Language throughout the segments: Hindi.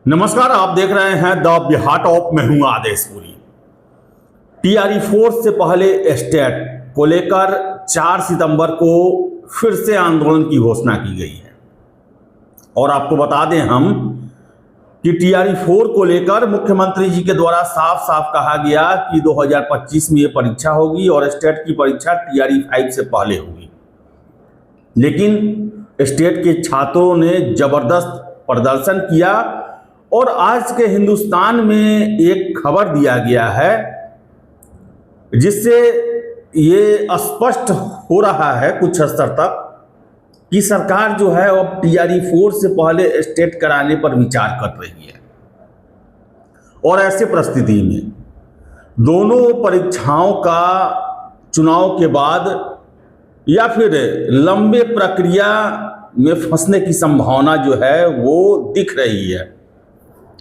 नमस्कार, आप देख रहे हैं द बिहार टॉप। मैं हूं आदेश पुरी। टीआरई फोर्स से पहले स्टेट को लेकर 4 सितंबर को फिर से आंदोलन की घोषणा की गई है। और आपको बता दें हम कि टीआरई 4 को लेकर मुख्यमंत्री जी के द्वारा साफ साफ कहा गया कि 2025 में ये परीक्षा होगी और स्टेट की परीक्षा टीआरई 5 से पहले होगी। लेकिन स्टेट के छात्रों ने जबरदस्त प्रदर्शन किया और आज के हिंदुस्तान में एक खबर दिया गया है जिससे ये स्पष्ट हो रहा है कुछ स्तर तक कि सरकार जो है अब टीआरई 4 से पहले स्टेट कराने पर विचार कर रही है। और ऐसे परिस्थिति में दोनों परीक्षाओं का चुनाव के बाद या फिर लंबे प्रक्रिया में फंसने की संभावना जो है वो दिख रही है।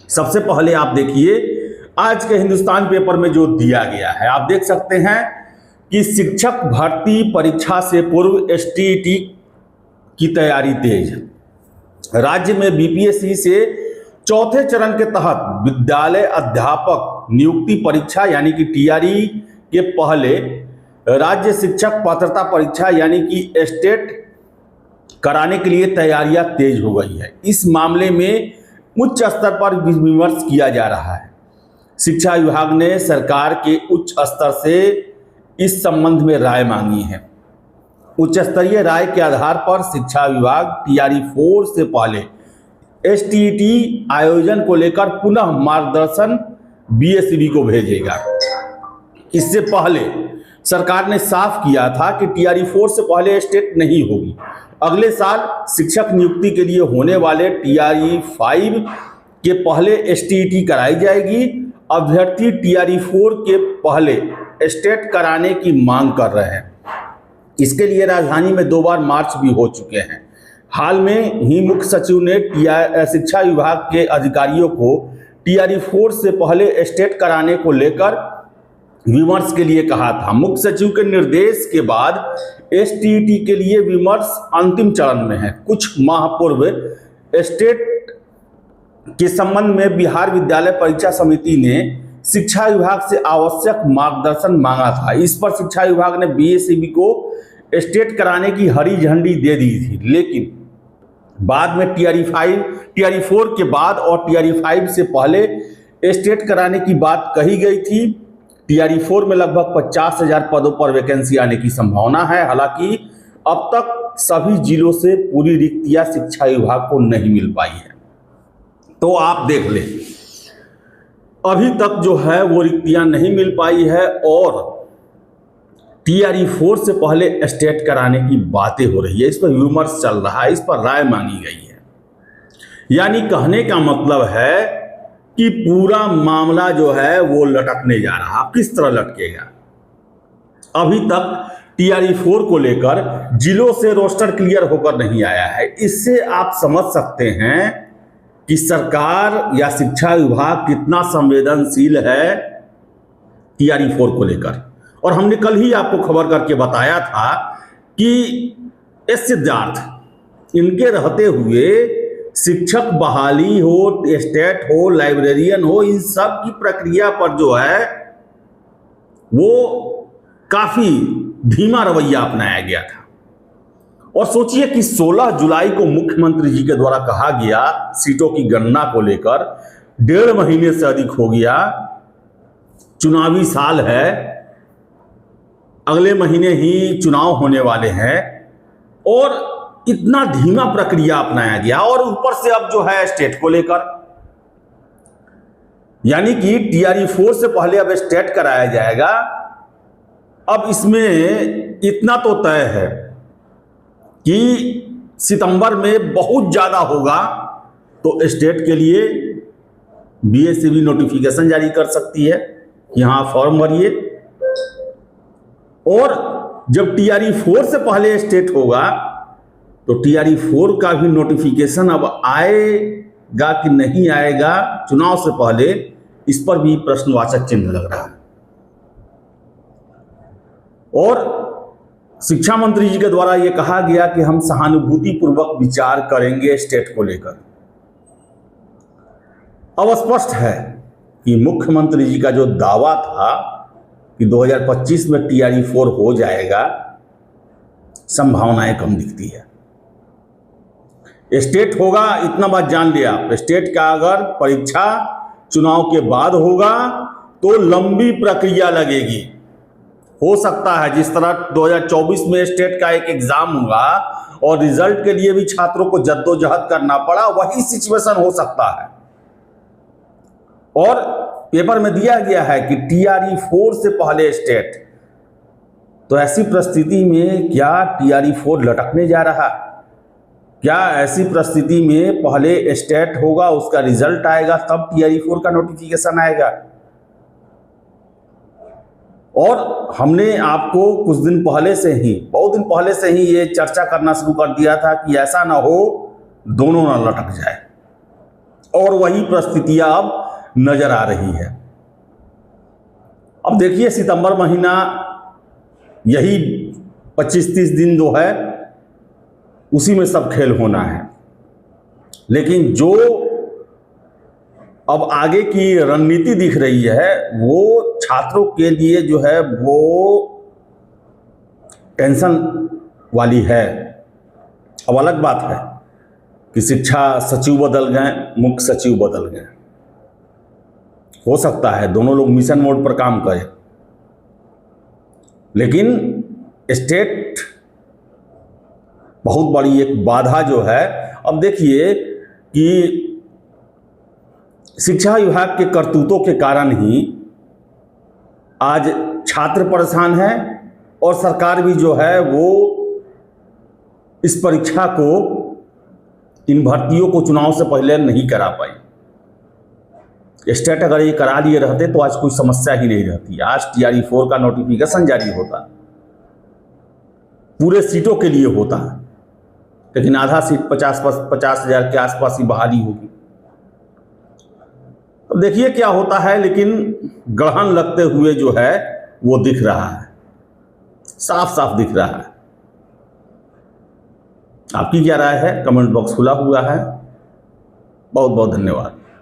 सबसे पहले आप देखिए आज के हिंदुस्तान पेपर में जो दिया गया है, आप देख सकते हैं कि शिक्षक भर्ती परीक्षा से पूर्व एसटीईटी की तैयारी तेज। राज्य में बीपीएससी से चौथे चरण के तहत विद्यालय अध्यापक नियुक्ति परीक्षा यानी कि टीआरई के पहले राज्य शिक्षक पात्रता परीक्षा यानी कि स्टेट कराने के लिए तैयारियां तेज हो गई है। इस मामले में उच्च स्तर पर विमर्श किया जा रहा है। शिक्षा विभाग ने सरकार के उच्च स्तर से इस संबंध में राय मांगी है। उच्च स्तरीय राय के आधार पर शिक्षा विभाग टीआरई 4 से पहले एसटीईटी आयोजन को लेकर पुनः मार्गदर्शन बीएसईबी को भेजेगा। इससे पहले सरकार ने साफ किया था कि टीआरई 4 से पहले स्टेट नहीं होगी। अगले साल शिक्षक नियुक्ति के लिए होने वाले टीआरई 5 के पहले एसटीईटी कराई जाएगी। अभ्यर्थी टीआरई 4 के पहले स्टेट कराने की मांग कर रहे हैं। इसके लिए राजधानी में 2 बार मार्च भी हो चुके हैं। हाल में ही मुख्य सचिव ने शिक्षा विभाग के अधिकारियों को टीआरई 4 से पहले स्टेट कराने को लेकर विमर्श के लिए कहा था। मुख्य सचिव के निर्देश के बाद एसटीईटी के लिए विमर्श अंतिम चरण में है। कुछ माह पूर्व स्टेट के संबंध में बिहार विद्यालय परीक्षा समिति ने शिक्षा विभाग से आवश्यक मार्गदर्शन मांगा था। इस पर शिक्षा विभाग ने बीएसईबी को स्टेट कराने की हरी झंडी दे दी थी। लेकिन बाद में टीआरई 4 के बाद और टीआरई 5 से पहले स्टेट कराने की बात कही गई थी। टीआरई 4 में लगभग 50,000 पदों पर वैकेंसी आने की संभावना है। हालांकि अब तक सभी जिलों से पूरी रिक्तियां शिक्षा विभाग को नहीं मिल पाई है। तो आप देख लें, अभी तक जो है वो रिक्तियां नहीं मिल पाई है और टीआरई 4 से पहले स्टेट कराने की बातें हो रही है। इस पर विमर्श चल रहा है, इस पर राय मांगी गई है। यानी कहने का मतलब है कि पूरा मामला जो है वो लटकने जा रहा है। किस तरह लटकेगा? अभी तक टीआरई 4 को लेकर जिलों से रोस्टर क्लियर होकर नहीं आया है। इससे आप समझ सकते हैं कि सरकार या शिक्षा विभाग कितना संवेदनशील है टीआरई 4 को लेकर। और हमने कल ही आपको खबर करके बताया था कि एस सिद्धार्थ इनके रहते हुए शिक्षक बहाली हो, स्टेट हो, लाइब्रेरियन हो, इन सब की प्रक्रिया पर जो है वो काफी धीमा रवैया अपनाया गया था। और सोचिए कि 16 जुलाई को मुख्यमंत्री जी के द्वारा कहा गया सीटों की गणना को लेकर 1.5 महीने से अधिक हो गया। चुनावी साल है, अगले महीने ही चुनाव होने वाले हैं और इतना धीमा प्रक्रिया अपनाया गया। और ऊपर से अब जो है स्टेट को लेकर, यानी कि टीआरई 4 से पहले अब स्टेट कराया जाएगा। अब इसमें इतना तो तय है कि सितंबर में बहुत ज्यादा होगा तो स्टेट के लिए बीएसईबी नोटिफिकेशन जारी कर सकती है कि हाँ फॉर्म भरिए। और जब टीआरई 4 से पहले स्टेट होगा तो टीआरई 4 का भी नोटिफिकेशन अब आएगा कि नहीं आएगा चुनाव से पहले, इस पर भी प्रश्नवाचक चिन्ह लग रहा है। और शिक्षा मंत्री जी के द्वारा यह कहा गया कि हम सहानुभूतिपूर्वक विचार करेंगे स्टेट को लेकर। अब स्पष्ट है कि मुख्यमंत्री जी का जो दावा था कि 2025 में TRE 4 हो जाएगा, संभावनाएं कम दिखती है। स्टेट होगा, इतना बात जान लिया आप। स्टेट का अगर परीक्षा चुनाव के बाद होगा तो लंबी प्रक्रिया लगेगी। हो सकता है जिस तरह 2024 में स्टेट का एक एग्जाम हुआ और रिजल्ट के लिए भी छात्रों को जद्दोजहद करना पड़ा, वही सिचुएशन हो सकता है। और पेपर में दिया गया है कि TRE 4 से पहले स्टेट, तो ऐसी परिस्थिति में क्या TRE 4 लटकने जा रहा? क्या ऐसी परिस्थिति में पहले स्टेट होगा, उसका रिजल्ट आएगा, तब TRE 4 का नोटिफिकेशन आएगा? और हमने आपको कुछ दिन पहले से ही, बहुत दिन पहले से ही ये चर्चा करना शुरू कर दिया था कि ऐसा ना हो दोनों ना लटक जाए, और वही परिस्थितियां अब नजर आ रही है। अब देखिए सितंबर महीना, यही 25-30 दिन जो है उसी में सब खेल होना है। लेकिन जो अब आगे की रणनीति दिख रही है वो छात्रों के लिए जो है वो टेंशन वाली है। अब अलग बात है कि शिक्षा सचिव बदल गए, मुख्य सचिव बदल गए, हो सकता है दोनों लोग मिशन मोड पर काम करें, लेकिन स्टेट बहुत बड़ी एक बाधा जो है। अब देखिए कि शिक्षा विभाग के करतूतों के कारण ही आज छात्र परेशान है और सरकार भी जो है वो इस परीक्षा को, इन भर्तियों को चुनाव से पहले नहीं करा पाई। स्टेट अगर ये करा लिए रहते तो आज कोई समस्या ही नहीं रहती। आज TRE 4 का नोटिफिकेशन जारी होता, पूरे सीटों के लिए होता, लेकिन आधा सीट 50,000 के आसपास ही बहाली होगी। अब देखिए क्या होता है, लेकिन ग्रहण लगते हुए जो है वो दिख रहा है, साफ साफ दिख रहा है। आपकी क्या राय है? कमेंट बॉक्स खुला हुआ है। बहुत बहुत धन्यवाद।